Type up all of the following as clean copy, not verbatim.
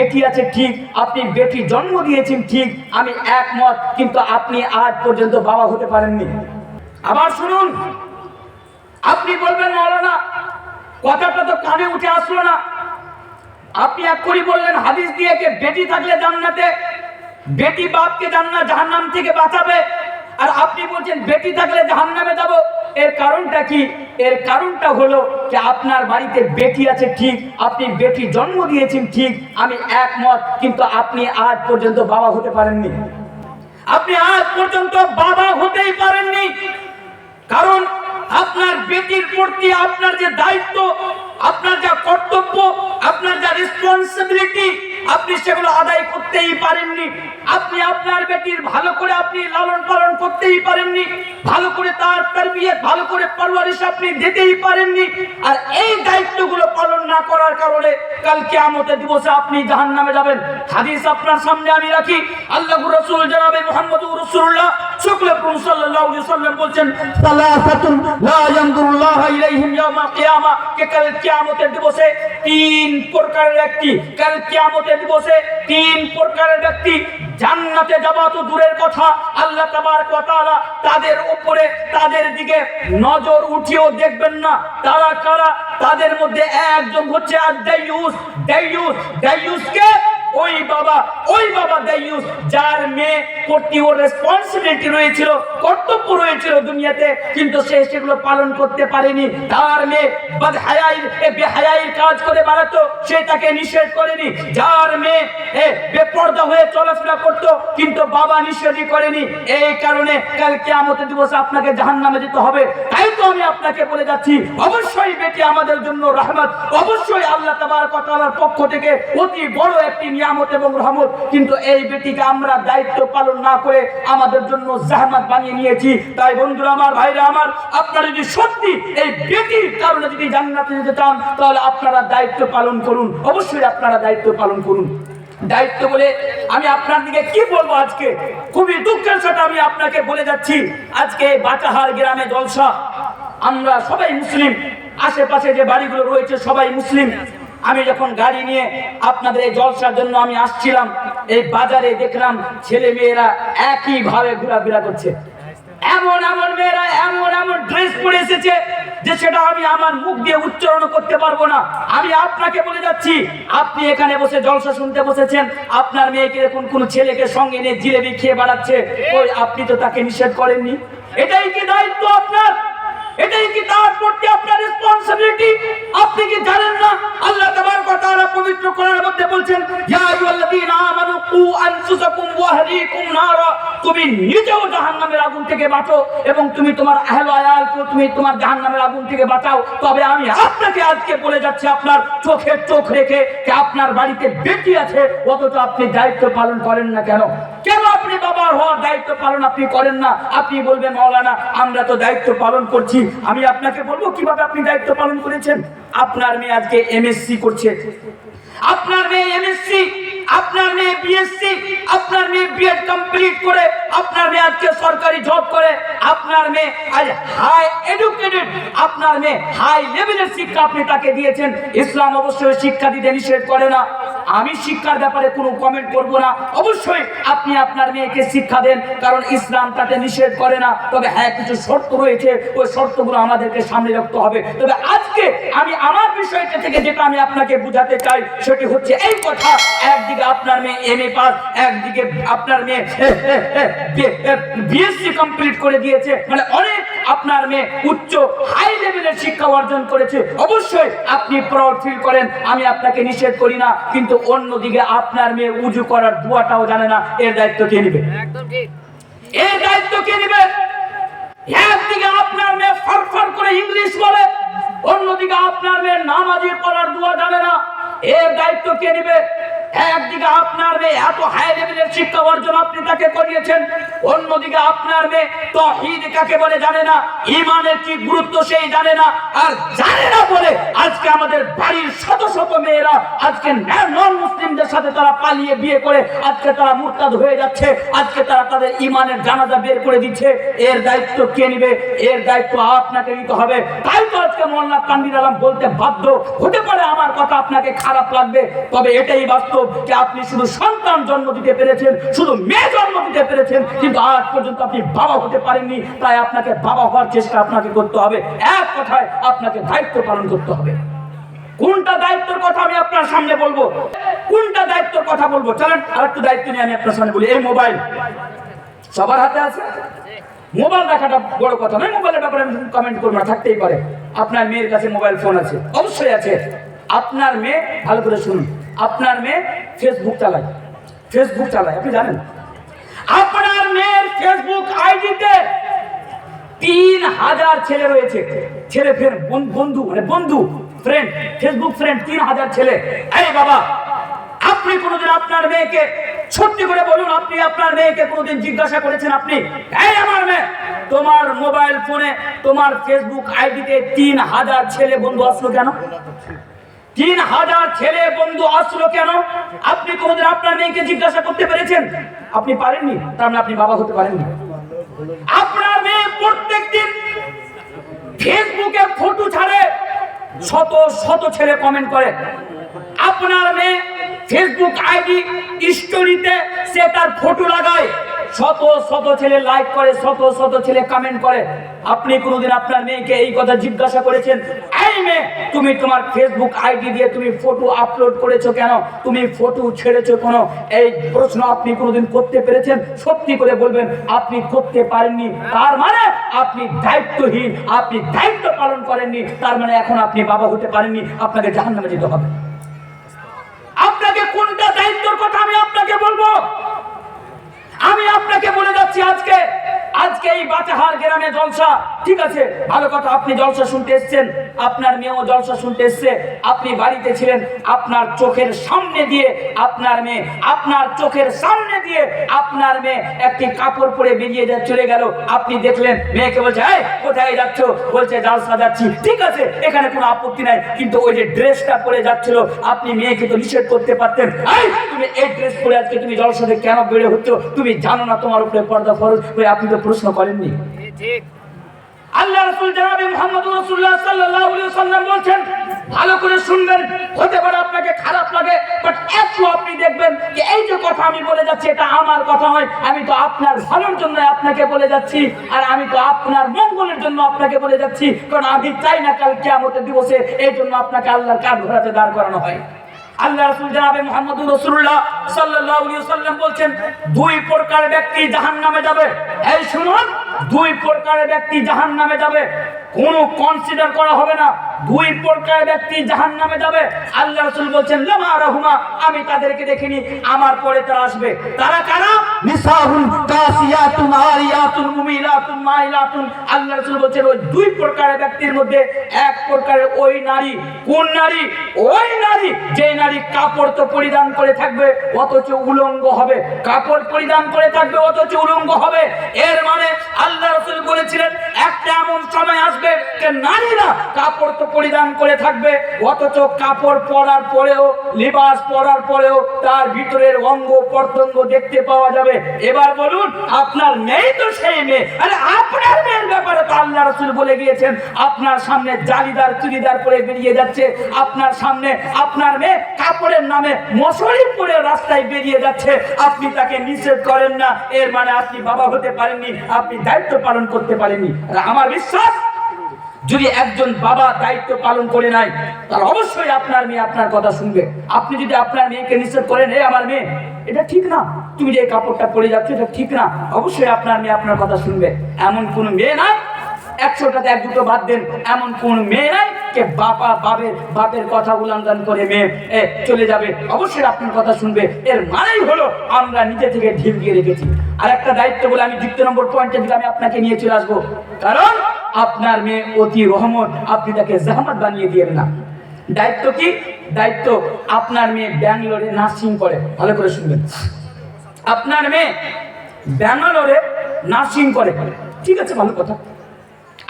বেটি আছে ঠিক, আপনি বেটি জন্ম দিয়েছেন ঠিক, আমি একমত, কিন্তু আপনি আজ পর্যন্ত বাবা হতে পারেননি। আবার শুনুন, আপনি বলবেন মাওলানা কথাটা তো কানে উঠে আসলো না। আপনি এক্ষুনি বললেন হাদিস দিয়ে যে বেটি থাকলে জান্নাতে, বেটি বাপকে জাহান্নাম থেকে বাঁচাবে, আর আপনি বলছেন বেটি থাকলে জাহান্নামে যাব। এর কারণটা কি? এর কারণটা হলো যে আপনার বাড়িতে বেটি আছে ঠিক, আপনি বেটি জন্ম দিয়েছেন ঠিক, আমি একমত, কিন্তু আপনি আজ পর্যন্ত বাবা হতে পারেননি। আপনি আজ পর্যন্ত বাবা হতেই পারেননি, কারণ আপনার বেটির প্রতি আপনার যে দায়িত্ব, আপনার যা কর্তব্য, আপনার যা রেসপন্সিবিলিটি, আপনি সেগুলো আদায় করতেই পারেননি। আপনি আপনার বেটির ভালো করে আপনি লালন পালন করতেই পারেননি, ভালো করে তার তারবিয়ত, ভালো করে পরওয়ারিশ আপনি দিতেই পারেননি। আর এই দায়িত্বগুলো পালন না করার কারণে কাল কিয়ামতের দিবসে আপনি জাহান্নামে যাবেন। হাদিস আপনার সামনে আমি রাখি, আল্লাহর রাসূল জনাবে মুহাম্মদুর রাসূলুল্লাহ সাল্লাল্লাহু আলাইহি ওয়াসাল্লাম বলেন, সালাসাতুন লা ইয়ানজুরুল্লাহু ইলাইহিম ইয়াউমাল কিয়ামা, কে কাল কিয়ামতের দিবসে তিন প্রকারের ব্যক্তি, কাল কিয়ামতের দিবসে তিন প্রকারের ব্যক্তি জান্নাতে যাওয়া তো দূরের কথা, আল্লাহ তাবারক ওয়া তাআলা তাদের উপরে তাদের দিকে নজর উঠিয়েও দেখবেন না। তারা কারা? তাদের মধ্যে একজন হচ্ছে আদ-দাইয়ুস। দাইয়ুসকে ওই বাবা দাইয়ুস যার মেয়ে প্রতি ওর রেসপন্সিবিলিটি রয়েছিল, কর্তব্য রয়েছিল দুনিয়াতে, কিন্তু সে সেগুলো পালন করতে পারেনি। তার মেয়ে বেহায়াইর কাজ করে বেড়াতো, সে তাকে নিষেধ করেনি। যার মেয়ে বেপরদা হয়ে চলাফেরা করতো, কিন্তু বাবা নিষেধই করেনি। এই কারণে কাল কিয়ামতের দিবসে আপনাকে জাহান্নামে যেতে হবে। তাই তো আমি আপনাকে বলে যাচ্ছি, অবশ্যই বেটি আমাদের জন্য রহমত, অবশ্যই আল্লাহ তাবারক ওয়া তাআলার পক্ষ থেকে অতি বড় একটি নিয়ামত এবং রহমত, কিন্তু এই বেটিকে আমরা দায়িত্ব পালন না করে আমাদের জন্য জাহান্নাত বানিয়ে নিয়েছি। তাই বন্ধুরা আমার, ভাইরা আমার, আপনারা যদি সত্যি এই বেটির কারণে যদি জান্নাতে যেতে চান, তাহলে আপনারা দায়িত্ব পালন করুন, অবশ্যই আপনারা দায়িত্ব পালন করুন। দায়িত্ব বলে আমি আপনার দিকে কি বলবো, আজকে খুবই দুঃখের সাথে আমি আপনাকে বলে যাচ্ছি, আজকে বাটাহার গ্রামে জলসা, আমরা সবাই মুসলিম, আশেপাশে যে বাড়িগুলো রয়েছে সবাই মুসলিম। আমি যখন গাড়ি নিয়ে আপনাদের এই জলসার জন্য আমি আসছিলাম, এই বাজারে দেখলাম ছেলে মেয়েরা একই ভাবে ঘোরাফেরা করছে। এমন মেয়েরা এমন ড্রেস পরে এসেছে যে সেটা আমি আমার মুখ দিয়ে উচ্চারণ করতে পারবো না। আমি আপনাকে বলে যাচ্ছি, আপনি এখানে বসে জলসা শুনতে বসেছেন, আপনার মেয়েকে দেখুন কোন ছেলেকে সঙ্গে নিয়ে জিলেবি খেয়ে বেড়াচ্ছে, ওই আপনি তো তাকে নিষেধ করেননি। এটাই কি দায়িত্ব আপনার? এটাই কি তার প্রতি আপনার রেসপন্সিবিলিটি? আপনি কি জানেন না আল্লাহ তাবারক ওয়া তাআলা পবিত্র কোরআনের মধ্যে বলেন, ইয়া আইয়ুহাল্লাযীনা আমানু কু আনফুসাকুম ওয়া আহলিকুম নারা, তুমি নিজেও জাহান্নামের আগুন থেকে বাঁচো এবং তুমি তোমার আহলে আয়ালকেও তুমি তোমার জাহান্নামের আগুন থেকে বাঁচাও। তবে আমি আপনাকে আজকে বলে যাচ্ছি, আপনার চোখে চোখ রেখে যে আপনার বাড়িতে বেটি আছে, অথচ আপনি দায়িত্ব পালন করেন না কেন? কেন আপনি বাবার হওয়ার দায়িত্ব পালন আপনি করেন না? আপনি বলবেন মাওলানা আমরা তো দায়িত্ব পালন করছি। আমি আপনাকে বলবো কিভাবে আপনি দায়িত্ব পালন করেছেন। আপনার মেয়ে আজকে এমএসসি করছে, আপনার মেয়ে এমএসসি, আপনার মেয়ে বিএসসি, আপনার মেয়ে বিএড কমপ্লিট করে আপনার মেয়ে আজকে সরকারি জব করে, আপনার মেয়ে আজ হাই এডুকেটেড, আপনার মেয়ে হাই লেভেলের শিক্ষা আপনি তাকে দিয়েছেন। ইসলাম অবশ্যই শিক্ষা দিতে নিষেধ করে না, আমি শিক্ষার ব্যাপারে কোনো কমেন্ট করব না। অবশ্যই আপনি আপনার মেয়েকে শিক্ষা দেন, কারণ ইসলাম তাতে নিষেধ করে না। তবে হ্যাঁ, কিছু শর্ত রয়েছে, ওই শর্তগুলো আমাদেরকে সামনে রাখতে হবে। তবে আজকে আমি আমার বিষয়টা থেকে যেটা আমি আপনাকে বুঝাতে চাই সেটি হচ্ছে এই কথা, একদিকে আপনার মেয়ে এমএ পাস, একদিকে আপনার মেয়ে বিএসসি কমপ্লিট করে দিয়েছে, মানে অনেক আপনার মেয়ে উচ্চ হাই লেভেলের শিক্ষা অর্জন করেছে। অবশ্যই আপনি প্রাউড ফিল করেন, আমি আপনাকে নিষেধ করি না, কিন্তু অন্যদিকে আপনার মেয়ে উজু করার দোয়াটাও জানে না, এর দায়িত্ব কে নেবে? এর দায়িত্ব কে নেবে? একদিকে আপনার মেয়ে ফরফর করে ইংলিশ বলে, অন্যদিকে আপনার মেয়ে নামাজি পড়ার দোয়া জানে না, এর দায়িত্ব কে নেবে? একদিকে আপনার মেয়ে এত হাই লেভেলের শিক্ষা অর্জন আপনি তাকে করিয়েছেন, অন্যদিকে আপনার মেয়ে তাওহীদ কাকে বলে জানে না, ঈমানের কি গুরুত্ব সেই জানে না। আর জানে না বলে আজকে আমাদের বাড়ির শত শত মেয়েরা আজকে নন মুসলিমদের সাথে তারা পালিয়ে বিয়ে করে আজকে তারা মুরতাদ হয়ে যাচ্ছে, আজকে তারা তাদের ঈমানের জানাজা বের করে দিচ্ছে। এর দায়িত্ব কে নেবে? এর দায়িত্ব আপনাকে নিতে হবে। তাই তো আজকে মোল্লা কান্দির আলম বলতে বাধ্য। হতে পারে আমার কথা আপনাকে খারাপ লাগবে, তবে এটাই বাস্তব। যে আপনি শুধু সন্তান জন্ম দিতে পেরেছেন, শুধু মেয়ে জন্ম দিতে পেরেছেন, কিন্তু আজ পর্যন্ত আপনি বাবা হতে পারেননি। তাই আপনাকে বাবা হওয়ার চেষ্টা আপনাকে করতে হবে। এক কথায় আপনাকে দায়িত্ব পালন করতে হবে। কোনটা দায়িত্বের কথা আমি আপনার সামনে বলবো, কোনটা দায়িত্বের কথা বলবো, চলেন আরেকটু দায়িত্ব নিয়ে আমি আপনার সামনে বলি। এই মোবাইল সবার হাতে আছে, মোবাইল দেখাটা বড় কথা নয়। মোবাইলের ব্যাপারে আমি কমেন্ট করবো না, থাকতেই পারে। আপনার মেয়ের কাছে মোবাইল ফোন আছে, অবশ্যই আছে। আপনার মেয়ে, ভালো করে শুনুন, আপনার মেয়ে ফেসবুক চালায়, ফেসবুক চালায়, আপনি জানেন? আপনার মেয়ের ফেসবুক আইডিতে 3000 ছেলে রয়েছে, ছেলে ফের বন্ধু, মানে বন্ধু, ফ্রেন্ড, ফেসবুক ফ্রেন্ড 3000 ছেলে। এই বাবা, আপনি কোনোদিন আপনার মেয়েকে, সত্যি করে বলুন, আপনি আপনার মেয়েকে কোনোদিন জিজ্ঞাসা করেছেন, আপনি, এই আমার মেয়ে, তোমার মোবাইল ফোনে তোমার ফেসবুক আইডিতে 3000 ছেলে বন্ধু আসলো কেন? 3000 ছেলে বন্ধু আসলো কেন? আপনি কোনোদিন আপনার মেয়েকে জিজ্ঞাসা করতে পেরেছেন? আপনি পারেননি, তার মানে আপনি বাবা হতে পারেননি। আপনার মেয়ে প্রত্যেকদিন ফেসবুকে ফটো ছাড়ে, শত শত ছেলে কমেন্ট করে। আপনার মেয়ে ফেসবুক আইডি স্টোরিতে সে তার ফটো লাগায়, শত শত ছেলে লাইক করে, শত শত ছেলে কমেন্ট করে। আপনি কোনোদিন আপনার মেয়েকে এই কথা জিজ্ঞাসা করেছেন, এই মেয়ে, তুমি তোমার ফেসবুক আইডি দিয়ে তুমি ফটো আপলোড করেছো কেন, তুমি ফটো ছেড়েছো কেন? এই প্রশ্ন আপনি কোনোদিন করতে পেরেছেন? সত্যি করে বলবেন আপনি করতে পারেননি। তার মানে আপনি দায়িত্বহীন, আপনি দায়িত্ব পালন করেননি। তার মানে এখন আপনি বাবা হতে পারেননি, আপনাকে জাহান্নামে যেতে হবে। আপনাকে কোনটা দায়িত্বের কথা আমি আপনাকে বলবো? আমি আপনাকে বলে যাচ্ছি, আজকে এই বাটাহার গ্রামে জলসা, ঠিক আছে, ভালো কথা, আপনি জলসা শুনতে এসেছেন, আপনার মেয়েও জলসা শুনতে এসছে। আপনি বাড়িতে ছিলেন, আপনার চোখের সামনে দিয়ে আপনার মেয়ে, আপনার চোখের সামনে দিয়ে আপনার মেয়ে একটি কাপড় পরে বেরিয়ে চলে গেল। আপনি দেখলেন, মেয়েকে বলছে, এই কোথায় যাচ্ছ? বলছে জলসা যাচ্ছি। ঠিক আছে, এখানে কোনো আপত্তি নাই, কিন্তু ওই যে ড্রেসটা পরে যাচ্ছিল, আপনি মেয়েকে তো নিষেধ করতে পারতেন, এই তুমি এই ড্রেস পরে আজকে তুমি জলসাতে কেন বেড়ে হচ্ছ? তুমি জানো না তোমার উপরে পর্দা ফরজ? আপনি তো প্রশ্ন করেননি। ঠিক। আল্লাহ রাসূল জনাবে মুহাম্মদুর রাসূলুল্লাহ সাল্লাল্লাহু আলাইহি ওয়াসাল্লাম বলেন, ভালো করে শুনবেন, হতে পারে আপনাকে খারাপ লাগে, বাট একটু আপনি দেখবেন যে এই যে কথা আমি বলে যাচ্ছি, এটা আমার কথা নয়, আমি তো আপনার ভালোর জন্য আপনাকে বলে যাচ্ছি, আর আমি তো আপনার মঙ্গলের জন্য আপনাকে বলে যাচ্ছি, কারণ আমি চাই না কাল কিয়ামতের দিবসে এই জন্য আপনাকে আল্লাহর কাঠগড়াতে দাঁড় করানো হয়। আল্লাহ রাসূল জনাবে মুহাম্মদুর রাসূলুল্লাহ সাল্লাল্লাহু আলাইহি ওয়াসাল্লাম বলেন, দুই প্রকার ব্যক্তি জাহান্নামে যাবে। এই শুনুন, দুই প্রকার ব্যক্তি জাহান্নামে যাবে, কোনো কনসিডার করা হবে না। দুই প্রকার ব্যক্তি জাহান্নামে যাবে। আল্লাহ রাসূল বলেন, লামা রাহুমা, আমি তাদেরকে দেখিনি, আমার পরে তারা আসবে। তারা কারা? নিসাউন কাসিয়াতুন আরিয়াতুন মুমিলাতুন মাইলাতুন। আল্লাহ রাসূল বলেন, ওই দুই প্রকারের ব্যক্তির মধ্যে এক প্রকারের ওই নারী, কোন নারী? ওই নারী যে নারী কাপড় তো পরিধান করে থাকবে অথচ উলঙ্গ হবে, কাপড় পরিধান করে থাকবে অথচ উলঙ্গ হবে। এর মানে আল্লাহ রাসূল বলেছিলেন, একটা এমন সময় আসবে যে নারীরা কাপড় তো পরিধান করে থাকবে অথচ কাপড় পরার পরেও, লিবাস পরার পরেও তার ভিতরের অঙ্গ প্রত্যঙ্গ দেখতে পাওয়া যাবে। এবার বলুন, আপনার মেয়ে তো সেই মেয়ে, আরে আপনার মেয়ের ব্যাপারে তো আল্লাহ রাসূল বলে গিয়েছেন, আপনার সামনে জালিদার চুড়িদার পরে বেরিয়ে যাচ্ছে, আপনার সামনে আপনার মেয়ে কাপড়ের নামে মশারি পরে রাস্তায় বেরিয়ে যাচ্ছে, আপনি তাকে নিষেধ করেন না, এর মানে আপনি বাবা হতে পারেননি, আপনি দায়িত্ব পালন করতে পারেননি। আর আমার বিশ্বাস, যদি একজন বাবা দায়িত্ব পালন করে নাই, তাহলে অবশ্যই আপনার মেয়ে আপনার কথা শুনবে। আপনি যদি আপনার মেয়েকে নিষেধ করেন, এই আমার মেয়ে, এটা ঠিক না, তুমি যে কাপড়টা পরে যাচ্ছ এটা ঠিক না, অবশ্যই আপনার মেয়ে আপনার কথা শুনবে। এমন কোন মেয়ে নাই, 100টাতে 1-2টো বাদ দেন, এমন কোন মেয়ে নাই যে বাপের কথা উল্লঙ্ঘন করে মেয়ে চলে যাবে, অবশ্যই আপনার কথা শুনবে। এর মানেই হলো আমরা নিজে থেকে ঢিল দিয়ে রেখেছি। আর একটা দায়িত্ব বলে আমি 2 নম্বর পয়েন্টে দিকে আমি আপনাকে নিয়ে চলে আসবো, কারণ আপনার মেয়ে অতি রহমত, আপনি তাকে জাহান্নাত বানিয়ে দিয়েন না। দায়িত্ব কি? দায়িত্ব, আপনার মেয়ে ব্যাঙ্গালোরে নার্সিং করে, ভালো করে শুনবেন, আপনার মেয়ে ব্যাঙ্গালোরে নার্সিং করে, ঠিক আছে, ভালো কথা।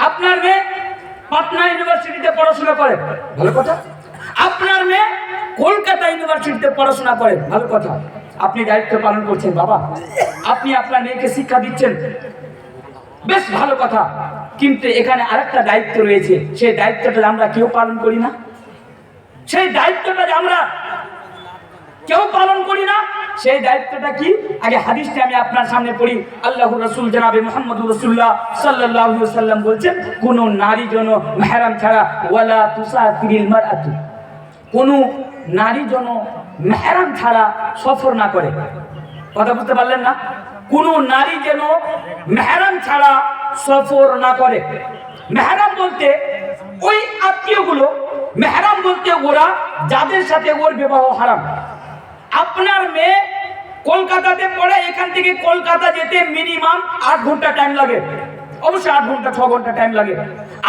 আপনার মেয়ে পাটনা ইউনিভার্সিটিতে পড়াশোনা করে, ভালো কথা। আপনার মেয়ে কলকাতা ইউনিভার্সিটিতে পড়াশোনা করে, ভালো কথা। আপনি দায়িত্ব পালন করছেন বাবা, আপনি আপনার মেয়েকে শিক্ষা দিচ্ছেন, বেশ ভালো কথা। কিন্তু এখানে আরেকটা দায়িত্ব রয়েছে, সেই দায়িত্বটা আমরা কেউ পালন করি না। সেই দায়িত্বটা আমরা কেউ পালন করি না। সেই দায়িত্বটা কি? আগে হাদিসটা আমি আপনার সামনে পড়ি। আল্লাহর রাসূল জনাবে মুহাম্মদুর রাসূলুল্লাহ সাল্লাল্লাহু আলাইহি ওয়াসাল্লাম বলছেন, কোন নারী যেন মেহরাম ছাড়া ওয়ালা তুসাফিরিল মারআতু, কোন নারী যেন মেহরাম ছাড়া সফর না করে। কথা বুঝতে পারলেন না? কোন নারী যেন মেহরাম ছাড়া সফর না করে। মেহরাম বলতে ওই আত্মীয়গুলো, মেহরাম বলতে ওরা যাদের সাথে ওর বিবাহ হারাম। আপনার মেয়ে কলকাতাতে পড়ে, এখান থেকে কলকাতা যেতে মিনিমাম 8 ঘন্টা টাইম লাগে, অবশ্যই 8 ঘন্টা 6 ঘন্টা টাইম লাগে।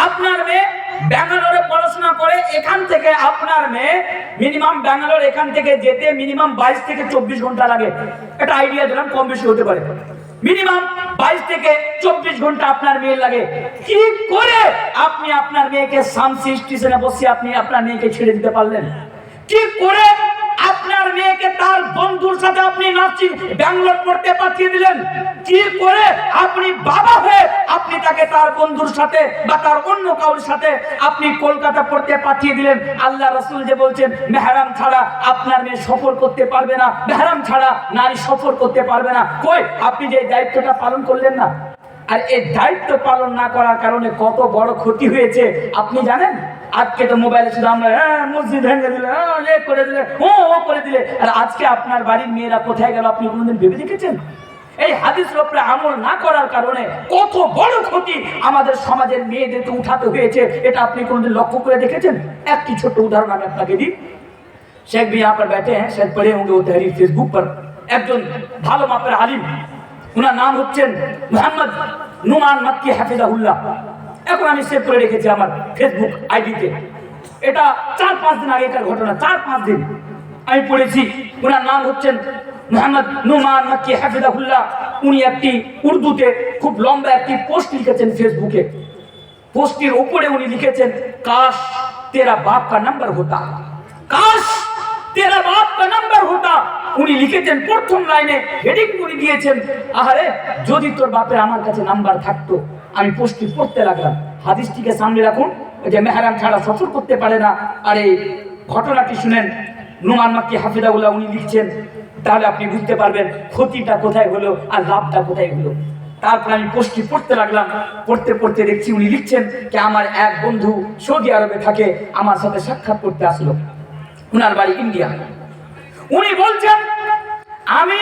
আপনার মেয়ে ব্যাঙ্গালোরে পড়াশোনা করে, এখান থেকে আপনার মেয়ে মিনিমাম ব্যাঙ্গালোর এখান থেকে যেতে মিনিমাম 22 থেকে 24 ঘন্টা লাগে। এটা আইডিয়া দিলাম, কম বেশি হতে পারে। মিনিমাম 22 থেকে 24 ঘন্টা আপনার মেয়ের লাগে। কি করে আপনি আপনার মেয়েকে শামসি স্টেশনে বসে আপনি আপনার মেয়েকে ছেড়ে দিতে পারলেন? কি করে আপনার মেয়েকে তার বন্ধুর সাথে আপনি নার্সিং ব্যাঙ্গালোর পড়তে পাঠিয়ে দিলেন? কি করে আপনি বাবা হয়ে আপনি তাকে তার বন্ধুর সাথে বা তার অন্য কারোর সাথে আপনি কলকাতা পড়তে পাঠিয়ে দিলেন? আল্লাহ রাসূল যে বলছেন মেহরাম ছাড়া আপনার মেয়ে সফর করতে পারবে না, মেহরাম ছাড়া নারী সফর করতে পারবে না। কই আপনি যে দায়িত্বটা পালন করলেন না? আর এই দায়িত্ব পালন না করার কারণে কত বড় ক্ষতি হয়েছে আপনি জানেন? আজকে তো মোবাইলে শুধু আমরা মসজিদ ভেঙে দিলে, এ করে দিলে, ও করে দিলে, আর আজকে আপনার বাড়ির মেয়েরা কোথায় গেল আপনি কোনোদিন ভেবে দেখেছেন? এই হাদিসের উপরে আমল না করার কারণে কত বড় ক্ষতি আমাদের সমাজের মেয়েদেরকে উঠাতে হয়েছে, এটা আপনি কোনোদিন লক্ষ্য করে দেখেছেন? একটি ছোট্ট উদাহরণ আমি আপনাকে দিই। शेख भी यहाँ पर बैठे हैं, शायद पढ़े होंगे वो तहरीर फेसबुक पर। একজন ভালো মাপের আলিম, ওনার নাম হচ্ছেন মুহাম্মদ নুমান মাক্কি হাফিজাহুল্লাহ। এখন আমি সেভ করে রেখেছি আমার ফেসবুক আইডিতে। এটা 4-5 দিন আগেকার ঘটনা, 4-5 দিন আমি পড়েছি। ওনার নাম হচ্ছেন মুহাম্মদ নুমান মাক্কি হাফিজাহুল্লাহ। উনি একটি উর্দুতে খুব লম্বা একটি পোস্ট লিখেছেন ফেসবুকে। পোস্টের উপরে উনি লিখেছেন, কাশ তেরা বাপ কা নাম্বার হোতা, কাশ তেরা বাপ কা নাম্বার হোতা। উনি লিখেছেন প্রথম লাইনে হেডিং করে দিয়েছেন, আহারে যদি তোর বাপের আমার কাছে নাম্বার থাকতো। আমি পোস্টটি পড়তে লাগলাম। হাদিসটিকে সামনে রাখুন, ওই যে মেহরাম ছাড়া সফর করতে পারে না। আর এই ঘটনাটি শুনেন, নুমান মাক্কি হাফিজাহুল্লাহ উনি লিখছেন, তাহলে আপনি বুঝতে পারবেন ক্ষতিটা কোথায় হলো আর লাভটা কোথায় হলো। তারপর আমি পোস্টটি পড়তে লাগলাম। পড়তে পড়তে দেখছি উনি লিখছেন যে আমার এক বন্ধু সৌদি আরবে থাকে, আমার সাথে সাক্ষাৎ করতে আসলো। উনার বাড়ি ইন্ডিয়া। উনি বলছেন আমি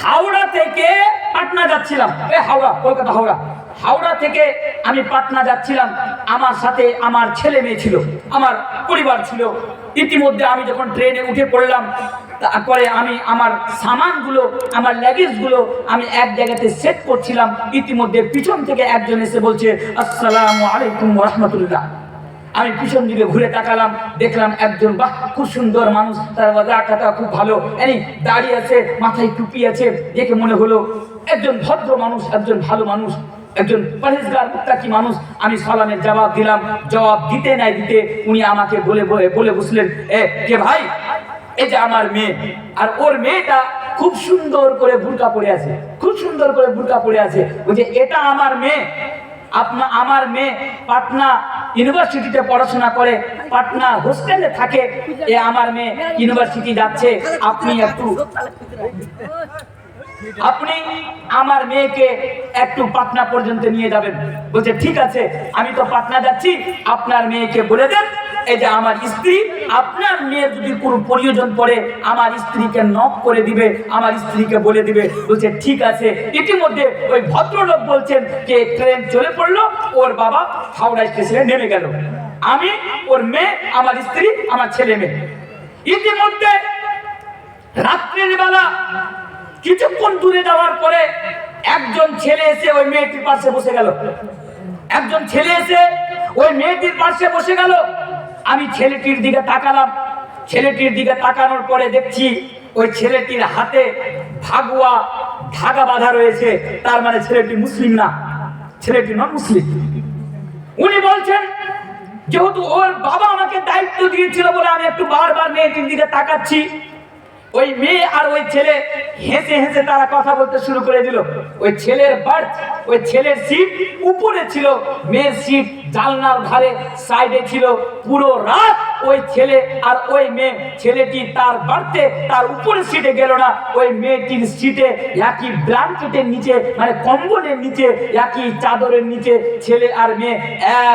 হাওড়া থেকে পাটনা যাচ্ছিলাম, হাওড়া কলকাতা হাওড়া, হাওড়া থেকে আমি পাটনা যাচ্ছিলাম। আমার সাথে আমার ছেলে মেয়ে ছিল, আমার পরিবার ছিল। ইতিমধ্যে আমি যখন ট্রেনে উঠে পড়লাম, তারপরে আমি আমার সামানগুলো, আমার লাগেজগুলো আমি এক জায়গাতে সেট করছিলাম। ইতিমধ্যে পিছন থেকে একজন এসে বলছে, আসসালামু আলাইকুম ওয়া রাহমাতুল্লাহ। আমি পিছন দিকে ঘুরে তাকালাম, দেখলাম একজন বাহ খুব সুন্দর মানুষ, তার ওয়াজাকাটা খুব ভালো, দাড়ি আছে, মাথায় টুপি আছে, দেখে মনে হলো একজন ভদ্র মানুষ, একজন ভালো মানুষ, একজন পরহেজগার মুত্তাকি মানুষ। আমি সালামের জবাব দিলাম। জবাব দিতে নাই দিতে উনি আমাকে বলে বসলেন, কে ভাই? এই যে আমার মেয়ে, আর ওর মেয়েটা খুব সুন্দর করে বুরকা পরে আছে, খুব সুন্দর করে বুরকা পরে আছে। বলছে এটা আমার মেয়ে, আমার মেয়ে পাটনা ইউনিভার্সিটিতে পড়াশোনা করে, পাটনা হোস্টেলে থাকে। এ আমার মেয়ে ইউনিভার্সিটি যাচ্ছে, আপনি আমার মেয়েকে একটু পাটনা পর্যন্ত নিয়ে যাবেন। বলছে ঠিক আছে, আমি তো পাটনা যাচ্ছি, আপনার মেয়েকে বলে দেন এই যে আমার স্ত্রী, আপনার মেয়ের যদি কোনো প্রয়োজন পড়ে আমার স্ত্রীকে নক করে দিবে, আমার স্ত্রীকে বলে দিবে। বলছে ঠিক আছে। ইতিমধ্যে ওই ভদ্রলোক বলছেন যে ট্রেন চলে পড়লো, ওর বাবা হাওড়া স্টেশনে নেমে গেল। আমি, ওর মেয়ে, আমার স্ত্রী, আমার ছেলে মেয়ে। ইতিমধ্যে রাত্রির বেলা কিছুক্ষণ দূরে যাওয়ার পরে একজন ছেলে এসে ওই মেয়েটির পাশে বসে গেল। একজন ছেলে এসে ওই মেয়েটির পাশে বসে গেল। আমি ছেলেটির দিকে তাকালাম। ছেলেটির দিকে তাকানোর পরে দেখছি ওই ছেলেটির হাতে ভাগুয়া ধাগা বাঁধা রয়েছে। তার মানে ছেলেটি মুসলিম না, ছেলেটি নন মুসলিম। উনি বলছেন যেহেতু ওর বাবা আমাকে দায়িত্ব দিয়েছিল বলে আমি একটু বারবার মেয়েটির দিকে তাকাচ্ছি। ওই মেয়ে আর ওই ছেলে হেসে হেসে তারা কথা বলতে শুরু করে দিল। ওই ছেলের বার্থ, ওই ছেলের সিট উপরে ছিল, মেয়ের সিট জানলার ধারে সাইডে ছিল। পুরো রাত ওই ছেলে আর ওই মেয়ে, ছেলেটি তার বাড়তে তার উপরে সিটে গেল না, ওই মেয়েটির সিটে একই ব্ল্যাঙ্কেটের নিচে মানে কম্বলের নিচে একই চাদরের নিচে ছেলে আর মেয়ে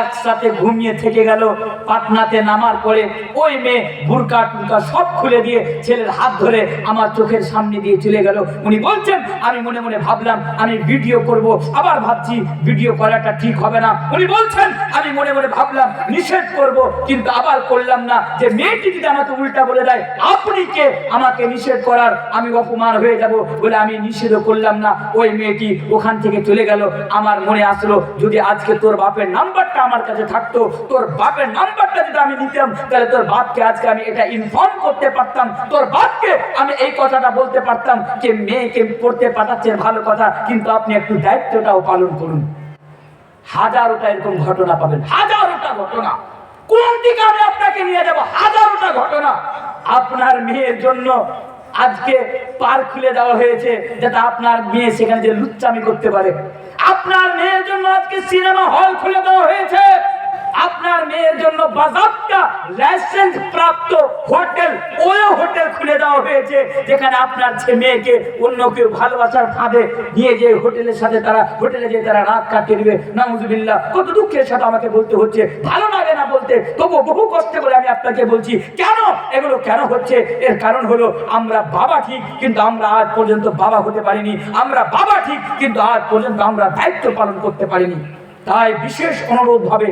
একসাথে ঘুমিয়ে থেকে গেল। পাটনাতে নামার পরে ওই মেয়ে বুরকা টুরকা সব খুলে দিয়ে ছেলের হাত ধরে আমার চোখের সামনে দিয়ে চলে গেল। উনি বলছেন আমি মনে মনে ভাবলাম আমি ভিডিও করব, আবার ভাবছি ভিডিও করাটা ঠিক হবে না। উনি বলছেন আমি মনে মনে ভাবলাম নিষেধ করব, কিন্তু আবার করলাম না, যে মেয়েটি যদি আমাকে উল্টা বলে দেয় আপনি কে আমাকে নিষেধ করার, আমি অপমান হয়ে যাব বলে আমি নিষেধও করলাম না। ওই মেয়েটি ওখান থেকে চলে গেল। আমার মনে আসলো যদি আজকে তোর বাপের নাম্বারটা আমার কাছে থাকতো, তোর বাপের নাম্বারটা যদি আমি নিতাম, তাহলে তোর বাপকে আজকে আমি এটা ইনফর্ম করতে পারতাম, তোর বাপকে আমি এই কথাটা বলতে পারতাম যে মেয়েকে পড়তে পাঠাচ্ছেন ভালো কথা, কিন্তু আপনি একটু দায়িত্বটাও পালন করুন। হাজারোটা এরকম ঘটনা পাবেন, হাজারোটা ঘটনা। কোন দিকে আমি আপনাকে নিয়ে যাব? হাজারোটা ঘটনা। আপনার মেয়ের জন্য আজকে পার্ক খুলে দেওয়া হয়েছে যাতে আপনার মেয়ে সেখানে যে লুচ্চামি করতে পারে। আপনার মেয়ের জন্য আজকে সিনেমা হল খুলে দেওয়া হয়েছে। আপনার মেয়ের জন্য বাজারটা লাইসেন্স প্রাপ্ত হোটেল, ওই হোটেল খুলে দেওয়া হয়েছে যেখানে আপনার মেয়েকে অন্য কেউ ভালোবাসার ফাঁদে নিয়ে যে হোটেলের সাথে তারা হোটেলে যে তারা রাত কাটিয়ে দিবে। নাউজুবিল্লাহ, কত দুঃখের সাথে আমাকে বলতে হচ্ছে, ভালো লাগে না বলতে, তবু বহু কষ্ট করে আমি আপনাকে বলছি। কেন এগুলো কেন হচ্ছে? এর কারণ হলো আমরা বাবা ঠিক, কিন্তু আমরা আজ পর্যন্ত বাবা হতে পারিনি। আমরা বাবা ঠিক, কিন্তু আজ পর্যন্ত আমরা দায়িত্ব পালন করতে পারিনি। তাই বিশেষ অনুরোধ ভাবে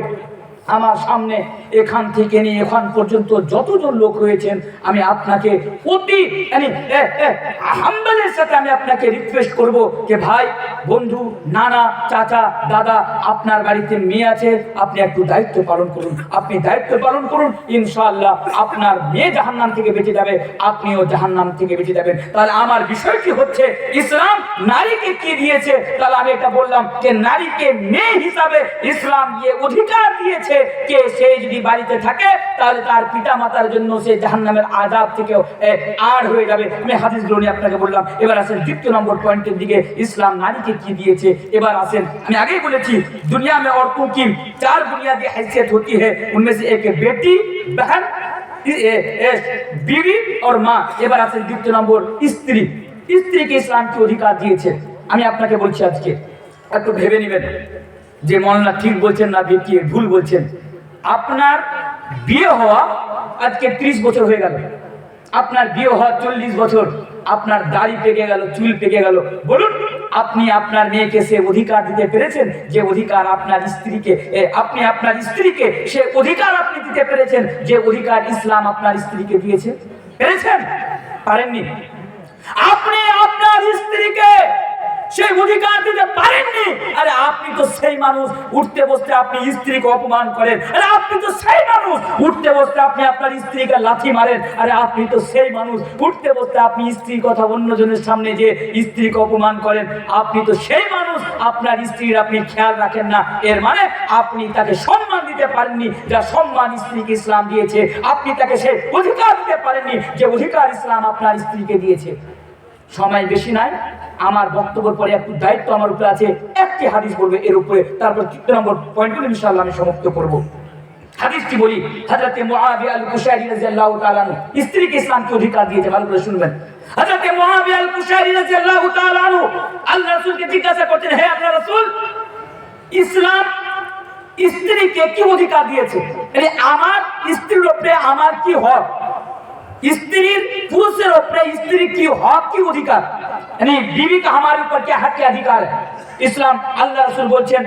আমার সামনে এখান থেকে নিয়ে এখন পর্যন্ত যতজন লোক রয়েছেন, আমি আপনাকে অতি হাম্বলের সাথে আমি আপনাকে রিকোয়েস্ট করব যে ভাই, বন্ধু, নানা, চাচা, দাদা, আপনার বাড়িতে মেয়ে আছে, আপনি একটু দায়িত্ব পালন করুন। আপনি দায়িত্ব পালন করুন, ইনশাআল্লাহ আপনার মেয়ে জাহান্নাম থেকে বেঁচে যাবে, আপনিও জাহান্নাম থেকে বেঁচে যাবেন। তাহলে আমার বিষয়টি হচ্ছে ইসলাম নারীকে কি দিয়েছে? তাহলে আমি এটা বললাম যে নারীকে মেয়ে হিসাবে ইসলাম যে অধিকার দিয়েছে, কে সে যদি বাড়িতে থাকে তাহলে তার পিতা মাতার জন্য সে জাহান্নামের আযাব থেকেও আর হয়ে যাবে। আমি হাদিসগুলো নিয়ে আপনাকে বললাম। এবার আসেন দ্বিতীয় নম্বর পয়েন্টের দিকে, ইসলাম নারীকে কি দিয়েছে। এবার আসেন, আমি আগেই বলেছি দুনিয়া में औरतों की 4 बुनियादी हैसियत होती है, उनमें से एक बेटी, बहन, बीवी और माँ। এবার আসেন দ্বিতীয় নম্বর, স্ত্রী। স্ত্রীকে ইসলাম কি অধিকার দিয়েছে আমি আপনাকে বলছি। আজকে একটু ভেবে নেবেন যে মৌলানা ঠিক বলছেন না ভুল বলছেন। আপনার বিয়ে হওয়া আজকে 30 বছর হয়ে গেল, আপনার বিয়ে হওয়া 40 বছর, আপনার দাড়ি পেকে গেল, চুল পেকে গেল। বলুন আপনি আপনার মেয়েকে সে অধিকার দিতে পেরেছেন যে অধিকার আপনার স্ত্রীকে, আপনি আপনার স্ত্রীকে সে অধিকার আপনি দিতে পেরেছেন যে অধিকার ইসলাম আপনার স্ত্রীকে দিয়েছে? পেরেছেন? পারেননি। আপনি আপনার স্ত্রীকে সেই অধিকার দিতে পারেননি। আরে আপনি তো সেই মানুষ, উঠতে বসতে আপনি স্ত্রীকে অপমান করেন। আরে আপনি তো সেই মানুষ, উঠতে বসতে আপনি আপনার স্ত্রীকে লাথি মারেন। আরে আপনি তো সেই মানুষ, উঠতে বসতে আপনি স্ত্রীর কথা অন্যজনের সামনে যে স্ত্রীকে অপমান করেন। আপনি তো সেই মানুষ, আপনার স্ত্রীর আপনি খেয়াল রাখেন না। এর মানে আপনি তাকে সম্মান দিতে পারেননি যা সম্মান স্ত্রীকে ইসলাম দিয়েছে। আপনি তাকে সেই অধিকার দিতে পারেননি যে অধিকার ইসলাম আপনার স্ত্রীকে দিয়েছে। সময় বেশি নাই, আমার বক্তব্যের পরে একটু দায়িত্ব আমার উপরে আছে। একটি হাদিস বলবো এর উপরে, তারপর 3 নম্বর পয়েন্টগুলো ইনশাআল্লাহ আমি সমাপ্ত করব। হাদিসটি বলি, হযরত মুআবিয়া আল-কুশাইরি রাদিয়াল্লাহু তাআলা আনহু স্ত্রীকে ইসলাম কি অধিকার দিয়েছে, ভালো করে শুনবেন। হযরত মুআবিয়া আল-কুশাইরি রাদিয়াল্লাহু তাআলা আনহু আল্লাহ রাসূলকে জিজ্ঞাসা করতেন, হে আল্লাহ রাসূল, ইসলাম স্ত্রীকে কি অধিকার দিয়েছে? মানে আমার স্ত্রীর উপরে আমার কি হক, স্ত্রীর পুরুষের উপরে স্ত্রী কি হক কি অধিকার, মানে बीवी का हमारे ऊपर क्या हक क्या अधिकार है। ইসলাম আল্লাহ রাসূল বলছেন,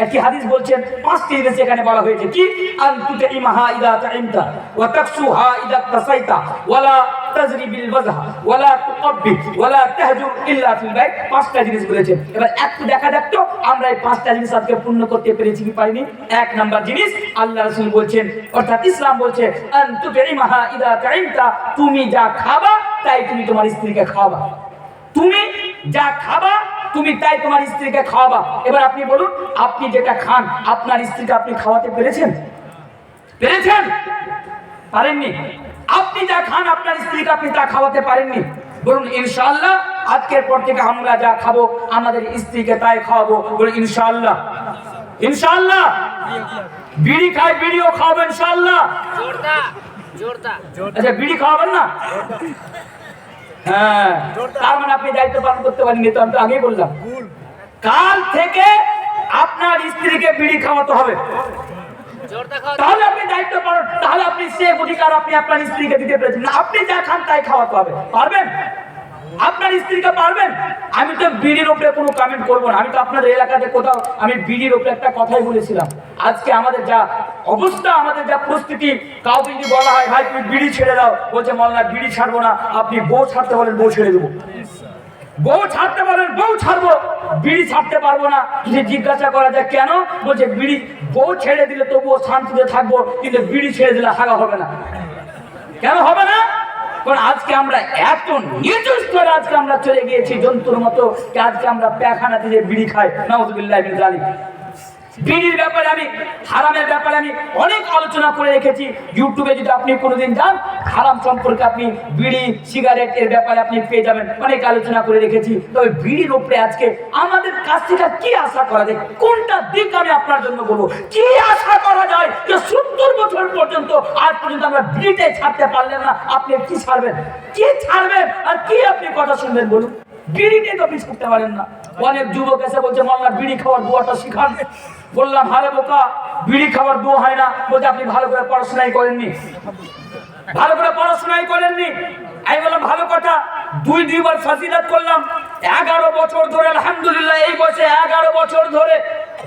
একটি হাদিস বলছেন 5টি জিনিস এখানে বলা হয়েছে কি, আনতুতে ইমাহা ইদা তাইমতা ওয়া তাকসুহা ইদা তাসাইতা ওয়ালা তাজরি বিল ওয়াজহা ওয়ালা তুকব্বি ওয়ালা তাহজুর ইল্লা ফিল বাইত। 5টা জিনিস বলেছেন। এবার একটু দেখা যাক তো আমরা এই 5টা জিনিস আজকে পূর্ণ করতে পেরেছি কি পারিনি। 1 নাম্বার জিনিস আল্লাহ রাসূল বলছেন, অর্থাৎ ইসলাম বলছে, আনতুতে ইমাহা ইদা তাইমতা, তুমি যা খাবা তাই তুমি তোমার স্ত্রীকে খাওয়াবা। তুমি যা খাবা তুমি তাই তোমার স্ত্রীকে খাওয়াবা। এবার আপনি বলুন, আপনি যেটা খান আপনার স্ত্রীকে আপনি খাওয়াতে পেরেছেন? পেরেছেন? পারেননি। আপনি যা খান আপনার স্ত্রীকে আপনি তা খাওয়াতে পারেননি। বলুন ইনশাআল্লাহ আজকের পর থেকে আমরা যা খাবো আমাদের স্ত্রীকে তাই খাওয়াবো। বলুন ইনশাআল্লাহ। ইনশাআল্লাহ। বিড়ি খাই বিড়িও খাওয়াবো ইনশাআল্লাহ। আচ্ছা বিড়ি খাওয়াবেন না? হ্যাঁ, তার মানে আপনি দায়িত্ব পালন করতে পারেননি, তো আমি তো আগেই বললাম। কাল থেকে আপনার স্ত্রীকে বিড়ি খাওয়াতে হবে, তাহলে আপনি দায়িত্ব পালন, তাহলে আপনি সে অধিকার আপনি আপনার স্ত্রীকে দিতে পেরেছেন। আপনি যা খান তাই খাওয়াতে হবে, পারবেন? আপনার স্ত্রীকে পারবেন? আমি তো বিড়ির উপরে কোনো কমেন্ট করবো না। আমি তো আপনাদের এলাকাতে কোথাও আমি বিড়ির উপরে একটা কথাই বলেছিলাম। আজকে আমাদের যা অবস্থা, আমাদের যা পরিস্থিতি, কাউকে যদি বলা হয় ভাই তুমি বিড়ি ছেড়ে দাও, বলছে মোল্লা বিড়ি ছাড়বো না। আপনি বউ ছাড়তে বলেন, বউ ছেড়ে দেবো। বউ ছাড়তে পারেন, বউ ছাড়বো, বিড়ি ছাড়তে পারবো না। যদি জিজ্ঞাসা করা যায় কেন, বলছে বিড়ি বউ ছেড়ে দিলে তবুও শান্তিতে থাকবো, কিন্তু বিড়ি ছেড়ে দিলে হাগা হবে না। কেন হবে না? কারণ আজকে আমরা এত নিচু স্তরে আজকে আমরা চলে গিয়েছি জন্তুর মতো, আজকে আমরা পায়খানাতে যে বিড়ি খাই। নাউযুবিল্লাহি মিন যালিক। বিড়ির ব্যাপারে আমি, হারামের ব্যাপারে আমি অনেক আলোচনা করে রেখেছি। ইউটিউবে যদি আপনি কোনোদিন যান, হারাম সম্পর্কে আপনি বিড়ি সিগারেট এর ব্যাপারে আপনি পেয়ে যাবেন, অনেক আলোচনা করে রেখেছি। তবে বিড়ির উপরে আজকে আমাদের কাছ থেকে কি আশা করা যায়, কোনটা দিক আমি আপনার জন্য বলবো, কি আশা করা যায় যে 70 বছর পর্যন্ত আজ পর্যন্ত আমরা বিড়িটাই ছাড়তে পারলেন না, আপনি কি ছাড়বেন? কি ছাড়বেন আর কি আপনি কথা শুনবেন বলুন? বিড়িটাই তো আপনি ছুটতে পারেন না। অনেক যুবক এসে বলছে মোল্লা বিড়ি খাওয়ার দোয়াটা শিখান। বললাম হারে বোকা, বিড়ি খাওয়ার দোয়া হয় না। বলছে আপনি ভালো করে পড়াশোনাই করেননি, ভালো করে পড়াশোনাই করেননি। আমি বললাম ভালো কথা, দুইবার ফাজিলাত করলাম। 11 বছর ধরে আলহামদুলিল্লাহ, এই বছর 11 বছর ধরে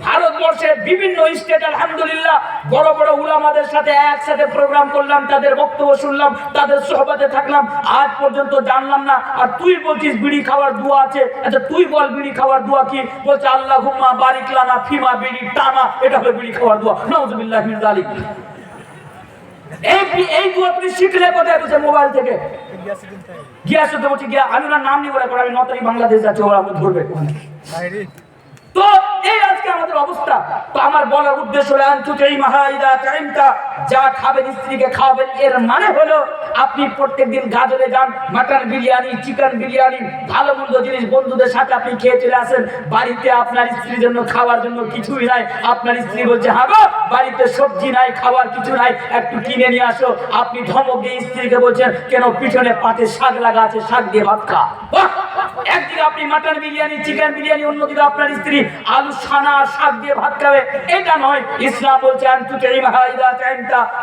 ভারতবর্ষের বিভিন্ন স্টেট আলহামদুলিল্লাহ বড় বড় উলামাদের সাথে একসাথে প্রোগ্রাম করলাম, তাদের বক্তব্য শুনলাম, তাদের সোহবতে থাকলাম। আজ পর্যন্ত জানলাম না। আর তুই বলছিস বিড়ি খাওয়ার দোয়া আছে। আচ্ছা তুই বল বিড়ি খাওয়ার দোয়া কি? বলছে আল্লাহুম্মা বারিক লানা ফিমা বিড়ি টানা, এটা হলো বিড়ি খাওয়ার দোয়া। নাউযুবিল্লাহি মিন যালিক। এই দোয়া তুমি শিখলে কোথায়? বলছে মোবাইল থেকে। গিয়াসুদ্দিন বলছে গিয়া, আমি ওনার নাম নিয়ে বলে আমি নতারি বাংলাদেশ যাচ্ছি, ওরা আমাকে ধরবে। তো এই আজকে আমাদের অবস্থা। তো আমার বলার উদ্দেশ্য হলো আনতুই মাহাইদা টাইমটা যা খাবেন স্ত্রীকে খাওয়াবেন। এর মানে হলো আপনি প্রত্যেকদিন গাজরে যান, মাটন বিরিয়ানি, চিকেন বিরিয়ানি, ভালো মন্দ জিনিস বন্ধুদের সাথে আপনি খেয়ে চলে আসেন। বাড়িতে আপনার স্ত্রীর জন্য খাওয়ার জন্য কিছুই নাই। আপনার স্ত্রী বলছে হ্যাঁ গো বাড়িতে সবজি নাই, খাবার কিছু নাই, একটু কিনে নিয়ে আসো। আপনি ধমক দিয়ে স্ত্রীকে বলছেন কেন, পিছনে পাটে শাক লাগা আছে, শাক দিয়ে ভাত খা। একদিকে আপনি মাটন বিরিয়ানি, চিকেন বিরিয়ানি, অন্যদিকে আপনার স্ত্রী আলু সানা শাক দিয়ে ভাত খাবে। এটা নয়। ইসলাম বলছে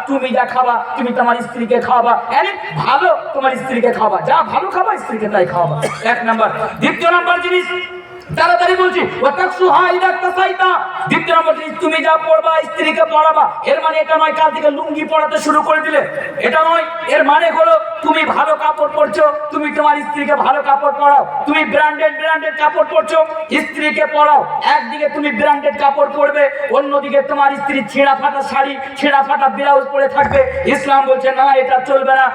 তুমি যা খাবা তুমি তোমার স্ত্রীকে খাওয়াবা, ভালো তোমার স্ত্রীকে খাওয়াবা, যা ভালো খাবা স্ত্রীকে তাই খাওয়াবা। 1 নাম্বার। দ্বিতীয় নাম্বার জিনিস তাড়াতাড়ি বলছি, দ্বিতীয় নম্বর জিনিস তুমি যা পড়বা স্ত্রীকে পড়াবা। এর মানে এটা নয় কাল থেকে লুঙ্গি পড়াতে শুরু করে দিলে, এটা নয়। এর মানে হলো তুমি ভালো কাপড় পরছো, তুমি তোমার স্ত্রীকে ভালো কাপড় পরাও। তুমি ব্র্যান্ডেড কাপড় পরছো, স্ত্রীকে পরাও। একদিকে তুমি ব্র্যান্ডেড কাপড় পরবে, অন্যদিকে তোমার স্ত্রী ছেঁড়া ফাটা শাড়ি, ছেঁড়া ফাটা ব্লাউজ পরে থাকবে। ইসলাম বলছে না, এটা চলবে না।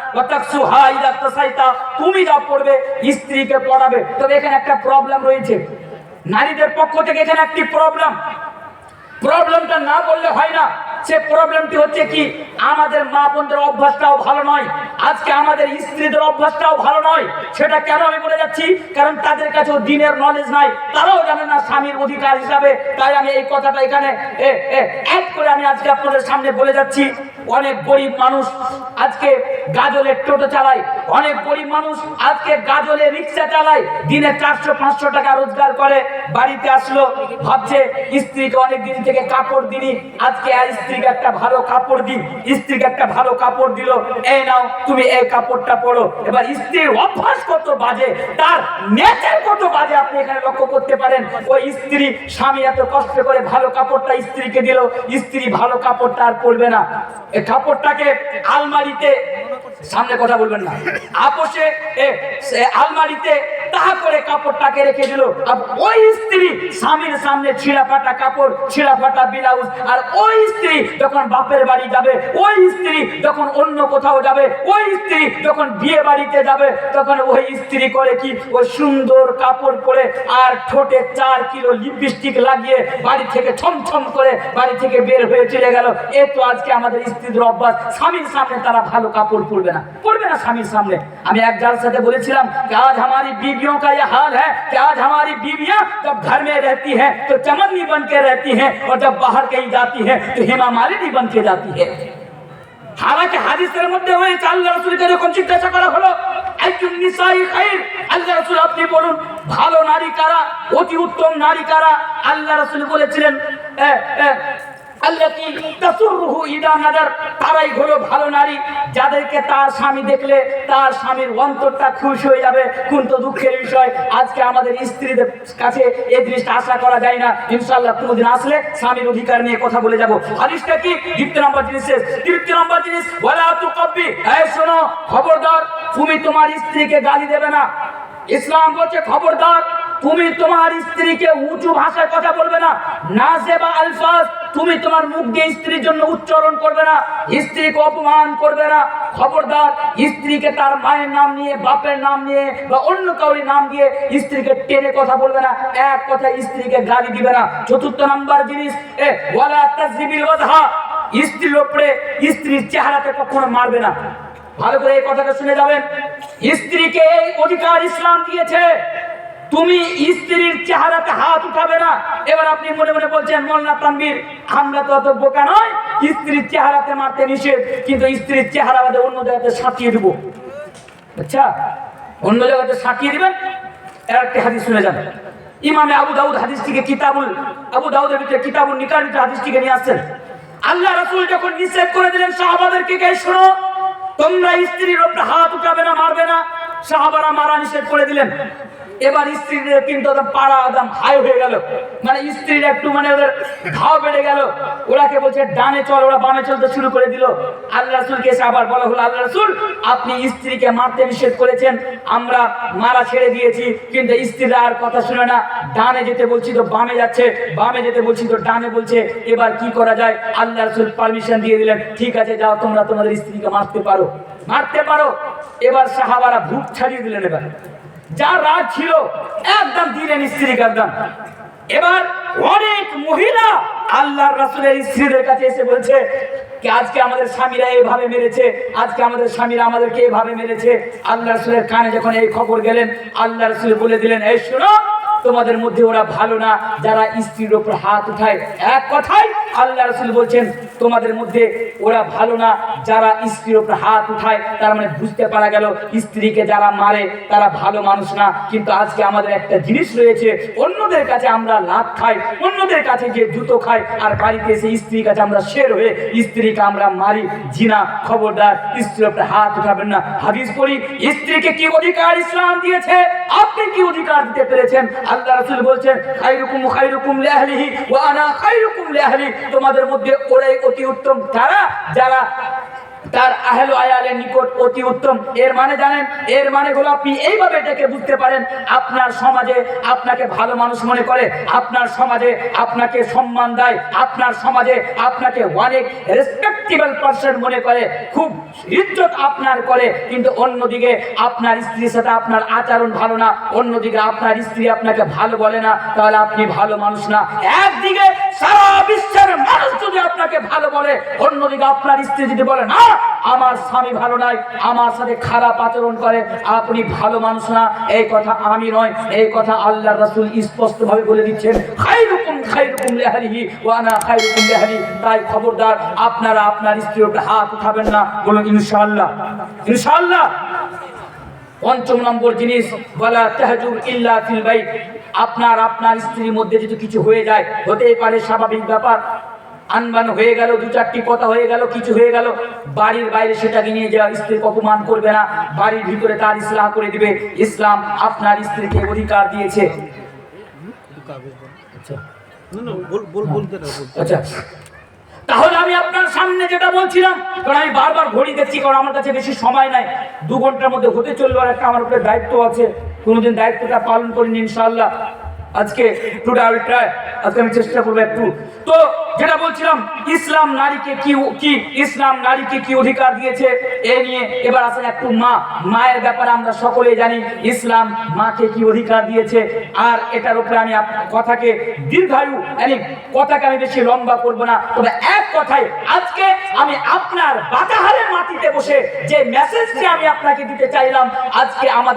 তুমি যা পড়বে স্ত্রীকে পড়াবে। তবে এখানে একটা প্রবলেম রয়েছে, নারীদের পক্ষ থেকে এখানে একটি প্রবলেমটা না বললে হয় না। সে প্রবলেমটি হচ্ছে কি, আমাদের মা বোনদের অভ্যাসটাও ভালো নয়, আজকে আমাদের স্ত্রীদের অভ্যাসটাও ভালো নয়। সেটা কেন আমি বলে যাচ্ছি, কারণ তাদের কাছেও দিনের নলেজ নাই, তারাও জানে না স্বামীর অধিকার হিসাবে। তাই আমি এই কথাটা এখানে অ্যাড করে আমি আজকে আপনাদের সামনে বলে যাচ্ছি। অনেক গরিব মানুষ আজকে গাজলে টোটো চালায়, অনেক গরিব মানুষ আজকে গাজলে রিক্সা চালায়, দিনে 400-500 টাকা রোজগার করে। বাড়িতে আসলো, ভাবছে স্ত্রীকে অনেক দিন থেকে কাপড় দিনি, আজকে আর স্ত্রীকে একটা ভালো কাপড় দিই। স্ত্রীকে একটা ভালো কাপড় দিল, এই নাও তুমি এই কাপড়টা পরো। এবার স্ত্রীর অভ্যাস কত বাজে, তার নেচার কত বাজে আপনি এখানে লক্ষ্য করতে পারেন। ওই স্ত্রী, স্বামী এত কষ্ট করে ভালো কাপড়টা স্ত্রীকে দিল, স্ত্রী ভালো কাপড়টা আর পরবে না। এই কাপড়টাকে আলমারিতে, সামনে কথা বলবেন না, আপোষে আলমারিতে তাহা করে কাপড়টাকে রেখে দিল। ওই স্ত্রী স্বামীর সামনে ছিঁড়া ফাটা কাপড়, ছিঁড়া ফাটা ব্লাউজ। আর ওই স্ত্রী যখন বাপের বাড়ি যাবে, ওই স্ত্রী যখন অন্য কোথাও যাবে, ওই স্ত্রী যখন বিয়ে বাড়িতে যাবে, তখন ওই স্ত্রী করে কি, ওই সুন্দর কাপড় পরে আর ঠোঁটে 4 কিলো লিপস্টিক লাগিয়ে বাড়ি থেকে ছমছম করে বাড়ি থেকে বের হয়ে চলে গেল। এ তো আজকে আমাদের স্ত্রীদের অভ্যাস। স্বামীর সামনে তারা ভালো কাপড় পরবে না স্বামীর সামনে। আমি এক জালসাতে বলেছিলাম कि आज हमारी बीवियों का यह हाल है कि आज हमारी बीवियां जब घर में रहती हैं तो चमन्नी बन के रहती हैं और जब बाहर कहीं जाती हैं तो हेमा मालिनी बन के जाती है। হালাকে হাদিসের মধ্যে হয়েছে, আল্লাহ রাসূলকে যখন জিজ্ঞাসা করা হলো আইয়ুন নিসাই খায়র, আল্লাহ রাসূল আপনি বলুন ভালো নারী কারা, অতি উত্তম নারী কারা? আল্লাহ রাসূল বলেছিলেন আল্লাতী তাসুরুহু ইদা নাদার, তারাই হলো ভালো নারী যাদেরকে তার স্বামী দেখলে তার স্বামীর অন্তরটা খুশি হয়ে যাবে। কিন্তু দুঃখের বিষয় আজকে আমাদের স্ত্রীদের কাছে এই জিনিসটা আশা করা যায় না। ইনশাআল্লাহ কোনদিন আসলে স্বামীর অধিকার নিয়ে কথা বলে যাব। হাদিসটা কি? দ্বিতীয় নম্বর জিনিস, তৃতীয় নম্বর জিনিস ওয়ালা তুকাব্বি, এই শোনো খবরদার তুমি তোমার স্ত্রীকে গালি দেবে না। ইসলাম বলছে খবরদার তুমি তোমার স্ত্রীকে উঁচু ভাষায় কথা বলবে না। নাজেবা আলফাজ, তুমি তোমার মুখ দিয়ে স্ত্রীর জন্য উচ্চারণ করবে না, স্ত্রীকে অপমান করবে না। খবরদার স্ত্রীকে তার মায়ের নাম নিয়ে, বাপের নাম নিয়ে বা অন্য কাউরি নাম দিয়ে স্ত্রীকে টেনে কথা বলবে না, এক কথা স্ত্রীকে গালি দিবে না। চতুর্থ নাম্বার জিনিস ওয়ালা তাজরিবিল ওয়াজহা, স্ত্রীর উপরে স্ত্রীর চেহারাকে কখনো মারবে না। ভালো করে এই কথাটা শুনে যাবেন, স্ত্রীকে এই অধিকার ইসলাম দিয়েছে, তুমি স্ত্রীর চেহারাতে হাত উঠাবে না। এবার আপনি মনে মনে বলছেন মোল্লা তানভীর আমরা তো অত বোকা নয়, স্ত্রীর চেহারাতে মারতে নিষেধ, কিন্তু স্ত্রীর চেহারা বাদে অন্য জায়গাতে সাটিয়ে দিব। আচ্ছা, অন্য জায়গাতে সাটিয়ে দিবেন। একটা হাদিস শুনে যান, ইমামে আবু দাউদ হাদিসটিকে আবু দাউদের ভিতরে কিতাবুল নিকার ভিতরে হাদিসটিকে নিয়ে আসছেন। আল্লাহ রাসূল যখন নিষেধ করে দিলেন সাহাবাদেরকে, কে শোনো তোমরা স্ত্রীর উপরে হাত উঠাবে না, মারবে না, সাহাবারা মারা নিষেধ করে দিলেন। এবার স্ত্রীদের কিন্তু পাড়া একদম হাই হয়ে গেল, মানে স্ত্রীর একটু মানে ওদের ঘাও বেড়ে গেল। ওরাকে বলছে ডানে চল, ওরা বামে চলতে শুরু করে দিল। আল্লাহ রাসূলকে এসে আবার বলা হলো আল্লাহ রাসূল আপনি স্ত্রীকে মারতে নিষেধ করেছেন, আমরা মারা ছেড়ে দিয়েছি, কিন্তু স্ত্রীরা আর কথা শুনে না, ডানে যেতে বলছি তো বামে যাচ্ছে, বামে যেতে বলছি তো ডানে বলছে, এবার কি করা যায়? আল্লাহ রাসূল পারমিশন দিয়ে দিলেন, ঠিক আছে যাও তোমরা তোমাদের স্ত্রীকে মারতে পারো। এবার সাহাবারা ভুক ছাড়িয়ে দিলেন। এবার যা রাগ ছিল একদম দিলেন স্ত্রীকে একদম। এবার অনেক মহিলা আল্লাহর রাসূলের স্ত্রীদের কাছে এসে বলছে কি আজকে আমাদের স্বামীরা এইভাবে মেরেছে, আজকে আমাদের স্বামীরা আমাদেরকে এইভাবে মেরেছে। আল্লাহ রাসূলের কানে যখন এই খবর গেলেন, আল্লাহ রাসূল বলে দিলেন এই শোনো তোমাদের মধ্যে ওরা ভালো না যারা স্ত্রীর উপর হাত উঠায়। এক কথায় আল্লাহ রাসূল বলছেন তোমাদের মধ্যে ওরা ভালো না যারা স্ত্রীর উপর হাত উঠায়। তার মানে বুঝতে পারা গেল স্ত্রীকে যারা মারে তারা ভালো মানুষ না। কিন্তু আজকে আমাদের একটা জিনিস রয়েছে, অন্যদের কাছে আমরা লাভ খাই, অন্যদের কাছে যে জুতো খাই, আর বাড়িতে এসে স্ত্রীর কাছে আমরা শের হয়ে স্ত্রীকে আমরা মারি। জিনা, খবরদার স্ত্রীর উপর হাত উঠাবেন না। হাদিস পড়ি, স্ত্রীকে কি অধিকার ইসলাম দিয়েছে, আপনি কি অধিকার দিতে পেরেছেন? আল্লাহ রাসূল বলছেন খায়রুকুম লিআহলিহি ওয়া আনা খায়রুকুম লিআহলি, তোমাদের মধ্যে ওরাই অতি উত্তম যারা তার আহলে আয়ালের নিকট অতি উত্তম। এর মানে জানেন, এর মানে হলো আপনি এইভাবে এটাকে বুঝতে পারেন, আপনার সমাজে আপনাকে ভালো মানুষ মনে করে, আপনার সমাজে আপনাকে সম্মান দেয়, আপনার সমাজে আপনাকে অনেক রেসপেক্টেবল পারসন মনে করে, খুব ইজ্জত আপনার করে। কিন্তু অন্যদিকে আপনার স্ত্রীর সাথে আপনার আচরণ ভালো না, অন্যদিকে আপনার স্ত্রী আপনাকে ভালো বলে না, তাহলে আপনি ভালো মানুষ না। একদিকে সারা বিশ্বের মানুষ যদি আপনাকে ভালো বলে, অন্যদিকে আপনার স্ত্রী যদি বলে না আমার স্বামী ভালো নাই, আমার সাথে খারাপ আচরণ করে, আপনি ভালো মানুষ না। এই কথা আমি নয়, এই কথা আল্লাহর রাসূল স্পষ্ট ভাবে বলে দিচ্ছেন, খায়রুকুম লিআহলিহি ওয়া আনা খায়রুকুম লিআহলি। তাই খবরদার আপনারা আপনার স্ত্রীর উপর হাত উঠাবেন না। বলুন ইনশাআল্লাহ। ইনশাআল্লাহ। পঞ্চম নম্বর জিনিস ওয়ালা তাহজুর ইল্লা ফিল বাইত, আপনার স্ত্রীর মধ্যে যদি কিছু হয়ে যায়, হতেই পারে স্বাভাবিক ব্যাপার, আনবান হয়ে গেল, দু চারটি কথা হয়ে গেল, কিছু হয়ে গেল, বাড়ির বাইরে সেটাকে নিয়ে যাওয়া, স্ত্রীকে অপমান করবে না, বাড়ির ভিতরে তার ইসলাহ করে দিবে। ইসলাম আপনার স্ত্রীকে অধিকার দিয়েছে। আচ্ছা, তাহলে আমি আপনার সামনে যেটা বলছিলাম, কারণ আমি বারবার ঘড়ি দেখছি, কারণ আমার কাছে বেশি সময় নাই, 2 ঘন্টার মধ্যে হতে চললো, আর একটা আমার উপরে দায়িত্ব আছে, কোনোদিন দায়িত্বটা পালন করিনি ইনশাআল্লাহ। আজকে আজকে আমি চেষ্টা করবো একটু। তো যেটা বলছিলাম, ইসলাম নারীকে কি অধিকার দিয়েছে এ নিয়ে এবার আসেন একটু মায়ের ব্যাপারে আমরা সকলেই জানি ইসলাম মাকে কি অধিকার দিয়েছে। আর এটার উপরে আমি কথাকে কথাকে আমি বেশি লম্বা করবো না, তবে এক কথায় আজকে আমি আপনার বাতাহারের মাটিতে বসে যে মেসেজটি আমি আপনাকে দিতে চাইলাম, আজকে আমার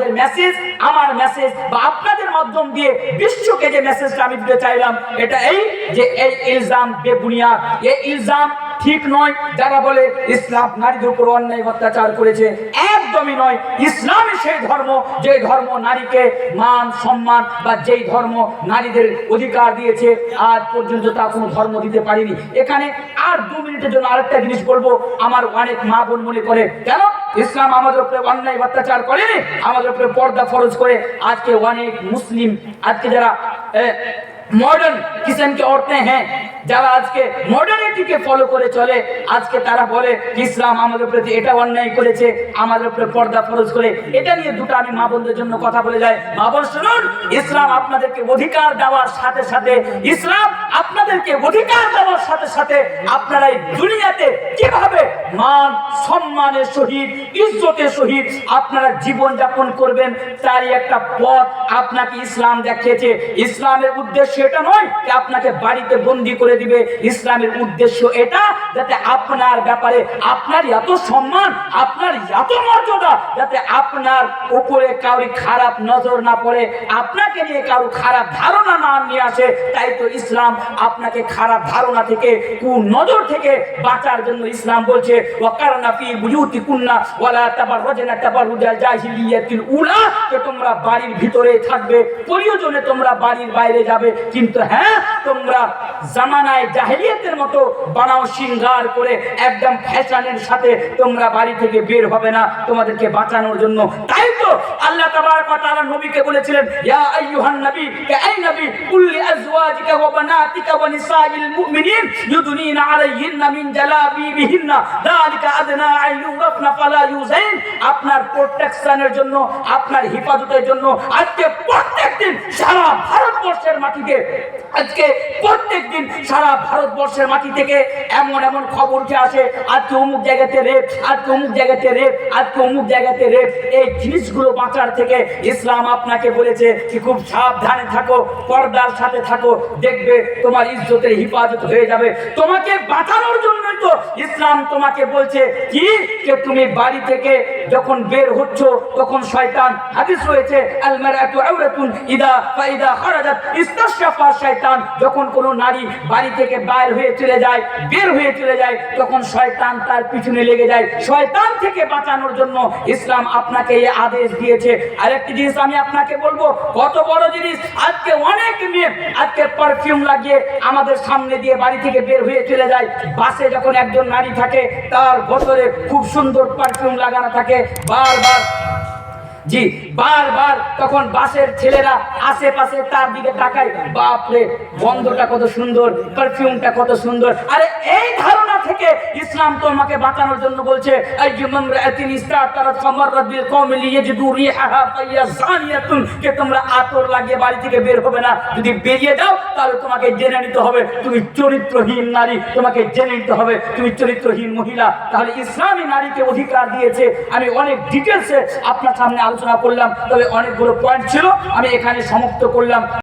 মেসেজ বা আপনাদের মাধ্যম দিয়ে বিশ্বকে যে মেসেজটা আমি দিতে চাইলাম, এটা এই যে এই ইলজাম বেবুনিয়াদ, এই ইলজাম ঠিক নয়। যারা বলে ইসলাম নারীদের উপর অন্যায় অত্যাচার করেছে, একদমই নয়। ইসলামই সেই ধর্ম যে ধর্ম নারীকে মান সম্মান বা যেই ধর্ম নারীদের অধিকার দিয়েছে, আজ পর্যন্ত তা কোনো ধর্ম দিতে পারেনি। এখানে আর 2 মিনিটের জন্য আরেকটা জিনিস বলবো। আমার অনেক মা বোন মনে করে কেন ইসলাম আমাদের উপরে অন্যায় অত্যাচার করেনি, আমাদের উপরে পর্দা ফরজ করে। আজকে অনেক মুসলিম, আজকে যারা मॉडर्न किस्म की औरतें हैं, যারা আজকে মডার্নিটিকে ফলো করে চলে, আজকে তারা বলে ইসলাম আমাদের প্রতি এটা অন্যায় করেছে, আমাদের উপরে পর্দা ফরজ করে। এটা নিয়ে দুটো আমি মা বোনদের জন্য কথা বলে যাই। মা বোন শুনুন, ইসলাম আপনাদেরকে অধিকার দেওয়ার সাথে সাথে, ইসলাম আপনাদেরকে অধিকার দেওয়ার সাথে সাথে আপনারা এই দুনিয়াতে কিভাবে মান সম্মানের সহিত ইজ্জতের সহিত আপনারা জীবন যাপন করবেন তারই একটা পথ আপনাকে ইসলাম দেখিয়েছে। ইসলামের উদ্দেশ্য এটা নয় যে আপনাকে বাড়িতে বন্দী করে দিবে। ইসলামের উদ্দেশ্য এটা যাতে আপনার ব্যাপারে আপনার এত সম্মান, আপনার এত মর্যাদা, যাতে আপনার উপরে কাউরি খারাপ নজর না পড়ে, আপনাকে নিয়ে কারো খারাপ ধারণা না নিয়ে আসে। তাই তো ইসলাম আপনাকে খারাপ ধারণা থেকে, কুনজর থেকে বাঁচার জন্য ইসলাম বলছে ওয়াকারনা ফি বুয়ুতিকুন্না ওয়ালা তাবাররাজনা তাবাররুজাল জাহিলিয়াতিল উলা, যে তোমরা বাড়ির ভিতরে থাকবে, প্রয়োজনে তোমরা বাড়ির বাইরে যাবে, কিন্তু হ্যাঁ তোমরা জামানায় জাহেলিয়াতের মতো বানাও সিঙ্গার করে একদম ফ্যাশনের সাথে তোমরা বাড়ি থেকে বের হবে না, তোমাদেরকে বাঁচানোর জন্য। তাই তো আল্লাহ তাবারক ওয়া তাআলা নবীকে বলেছিলেন ইয়া আইয়ুহান নবী, কে এই নবী, কুল লিআজওয়াজিকা ওয়া বানাতিকা ওয়া নিসাইল মুমিনিন ইউদনিনা আলাইহিন্না মিন জালাবিবিহিন্না যালিকা আদনা আন ইউরাফনা ফালা ইউযাইন। আপনার প্রোটেকশনের জন্য, আপনার হিফাজতের জন্য আজকে প্রত্যেকদিন সারা ভারতবর্ষের মাটিতে, আজকে প্রত্যেকদিন সারা ভারতবর্ষের মাটি থেকে এমন এমন খবর উঠে আসে, আজকে অমুক জায়গাতে রেপ, আজকে অমুক জায়গাতে রেপ, আজকে অমুক জায়গাতে রেপ। এই জিনিসগুলো বাঁচার থেকে ইসলাম আপনাকে বলেছে কি খুব সাবধানে থাকো, পর্দার সাথে থাকো, দেখবে তোমার ইজ্জতের হিফাজত হয়ে যাবে। তোমাকে বাঁচানোর জন্য তো ইসলাম তোমাকে বলছে কি যে তুমি বাড়ি থেকে যখন বের হচ্ছ তখন শয়তান, হাদিস রয়েছে আল মারআতু আওরাতুন ইদা ফাইদা খারাজাত ইস্তাশফা শয়তান, যখন কোন নারী বাড়ি থেকে বের হয়ে চলে যায় তখন শয়তান তার পিছনে লেগে যায়। শয়তান থেকে বাঁচানোর জন্য ইসলাম আপনাকে এই আদেশ দিয়েছে। আরেকটি জিনিস আমি আপনাকে বলবো, কত বড় জিনিস, আজকে অনেক মেয়ে আজকে পারফিউম লাগিয়ে আমাদের সামনে দিয়ে বাড়ি থেকে বের হয়ে চলে যায়। বাসে যখন একজন নারী থাকে তার বোতলে খুব সুন্দর পারফিউম লাগানো থাকে, বারবার তখন বাসের ছেলেরা আশেপাশে তার দিকে তাকায়, বাপরে গন্ধটা কত সুন্দর, পারফিউমটা কত সুন্দর। আরে এই ধারণা থেকে ইসলাম তোমাকে বাঁচানোর জন্য বলছে যে তোমরা আতর লাগিয়ে বাড়ি থেকে বের হবে না। যদি বেরিয়ে যাও তাহলে তোমাকে জেনে নিতে হবে তুমি চরিত্রহীন নারী, তোমাকে জেনে নিতে হবে তুমি চরিত্রহীন মহিলা। তাহলে ইসলামী নারীকে অধিকার দিয়েছে। আমি অনেক ডিটেলসে আপনার সামনে আলোচনা করলাম, তবে অনেকগুলো পয়েন্ট ছিল, আমি এখানে সমাপ্ত করলাম।